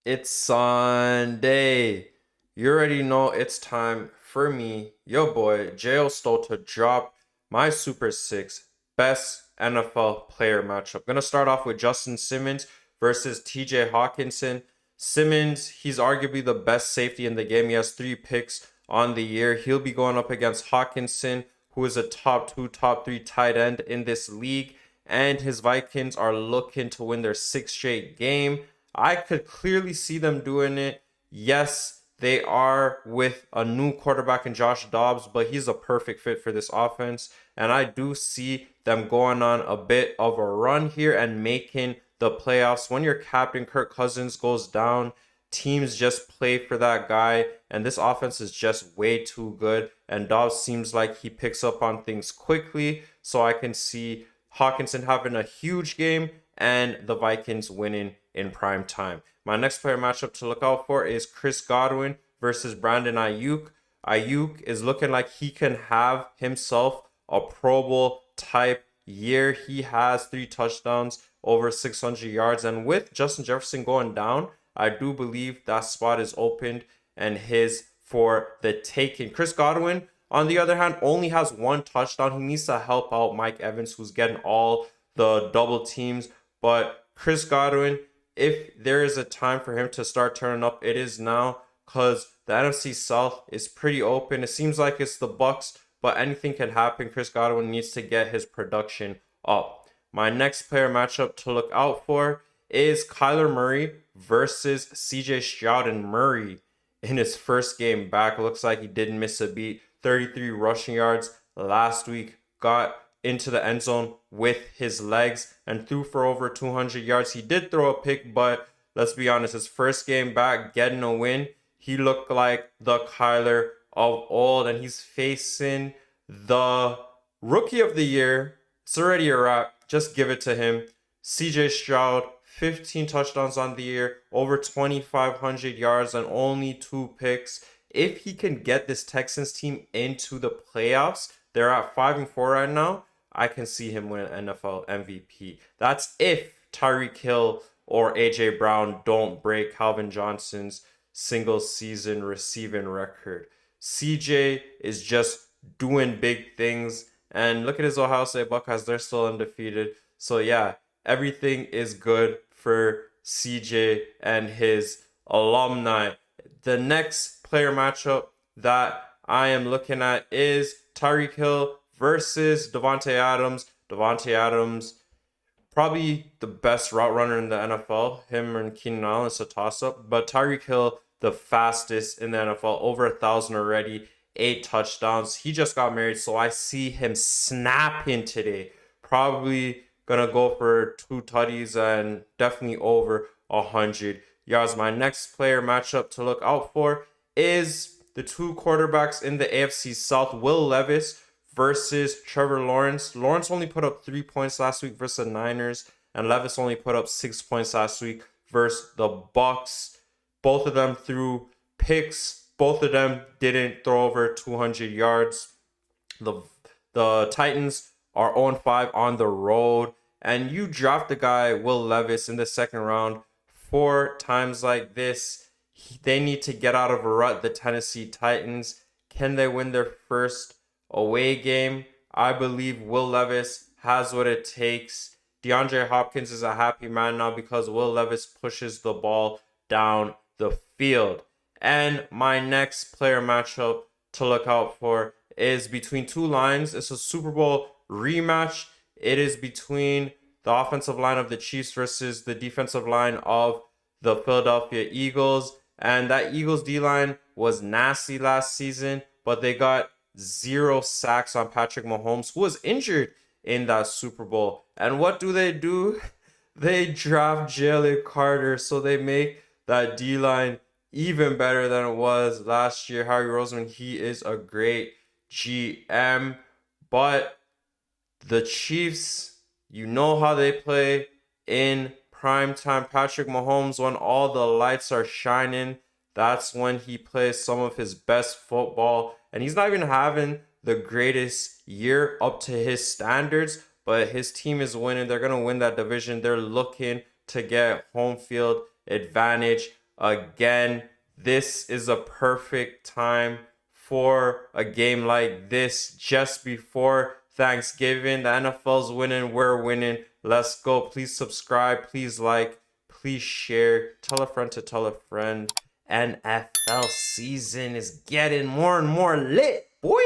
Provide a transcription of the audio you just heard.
It's Sunday. You already know it's time for me, your boy, Jayo Sto, to drop my Super 6 best NFL player matchup. Gonna start off with Justin Simmons versus TJ Hockenson. Simmons, he's arguably the best safety in the game. He has 3 picks on the year. He'll be going up against Hockenson, who is a top 2, top 3 tight end in this league. And his Vikings are looking to win their 6th straight game. I could clearly see them doing it. Yes, they are with a new quarterback in Josh Dobbs, but he's a perfect fit for this offense. And I do see them going on a bit of a run here and making the playoffs. When your captain Kirk Cousins goes down, teams just play for that guy. And this offense is just way too good. And Dobbs seems like he picks up on things quickly. So I can see Hawkinson having a huge game and the Vikings winning in prime time. My next player matchup to look out for is Chris Godwin versus Brandon Ayuk. Ayuk is looking like he can have himself a Pro Bowl type year. He has 3 touchdowns, over 600 yards. And with Justin Jefferson going down, I do believe that spot is opened and his for the taking. Chris Godwin, on the other hand, only has 1 touchdown. He needs to help out Mike Evans, who's getting all the double teams. But Chris Godwin, if there is a time for him to start turning up, it is now, because the NFC South is pretty open. It seems like it's the Bucks, but anything can happen. Chris Godwin needs to get his production up. My next player matchup to look out for is Kyler Murray versus CJ Stroud. And Murray, in his first game back, looks like he didn't miss a beat. 33 rushing yards last week, got into the end zone with his legs and threw for over 200 yards. He did throw a pick, but let's be honest, his first game back, getting a win, he looked like the Kyler of old, and he's facing the rookie of the year. It's already a wrap. Just give it to him. CJ Stroud, 15 touchdowns on the year, over 2,500 yards, and only 2 picks. If he can get this Texans team into the playoffs, they're at 5-4 right now. I can see him win an NFL MVP. That's if Tyreek Hill or AJ Brown don't break Calvin Johnson's single season receiving record. CJ is just doing big things. And look at his Ohio State Buckeyes. They're still undefeated. So yeah, everything is good for CJ and his alumni. The next player matchup that I am looking at is Tyreek Hill versus Davante Adams. Davante Adams, probably the best route runner in the NFL. Him and Keenan Allen is a toss-up. But Tyreek Hill, the fastest in the NFL, over 1,000 already, 8 touchdowns. He just got married, so I see him snapping today. Probably gonna go for 2 tutties and definitely over 100 yards. My next player matchup to look out for is the 2 quarterbacks in the AFC South, Will Levis versus Trevor Lawrence. Lawrence only put up 3 points last week versus the Niners, and Levis only put up 6 points last week versus the Bucks. Both of them threw picks. Both of them didn't throw over 200 yards. The Titans are 0-5 on the road, and you draft the guy Will Levis in the second round 4 times like this. They need to get out of a rut. The Tennessee Titans, can they win their first away game? I believe Will Levis has what it takes. DeAndre Hopkins is a happy man now because Will Levis pushes the ball down the field. And my next player matchup to look out for is between 2 lines. It's a Super Bowl rematch. It is between the offensive line of the Chiefs versus the defensive line of the Philadelphia Eagles. And that Eagles D-line was nasty last season, but they got 0 sacks on Patrick Mahomes, who was injured in that Super Bowl. And what do? They draft Jalen Carter, so they make that D-line even better than it was last year. Harry Roseman, he is a great GM, but the Chiefs, you know how they play in prime time. Patrick Mahomes, when all the lights are shining, that's when he plays some of his best football. And he's not even having the greatest year up to his standards, but his team is winning. They're going to win that division. They're looking to get home field advantage again. This is a perfect time for a game like this just before Thanksgiving. The NFL's winning, we're winning. Let's go. Please subscribe, please like, please share, tell a friend to tell a friend. NFL season is getting more and more lit, boy.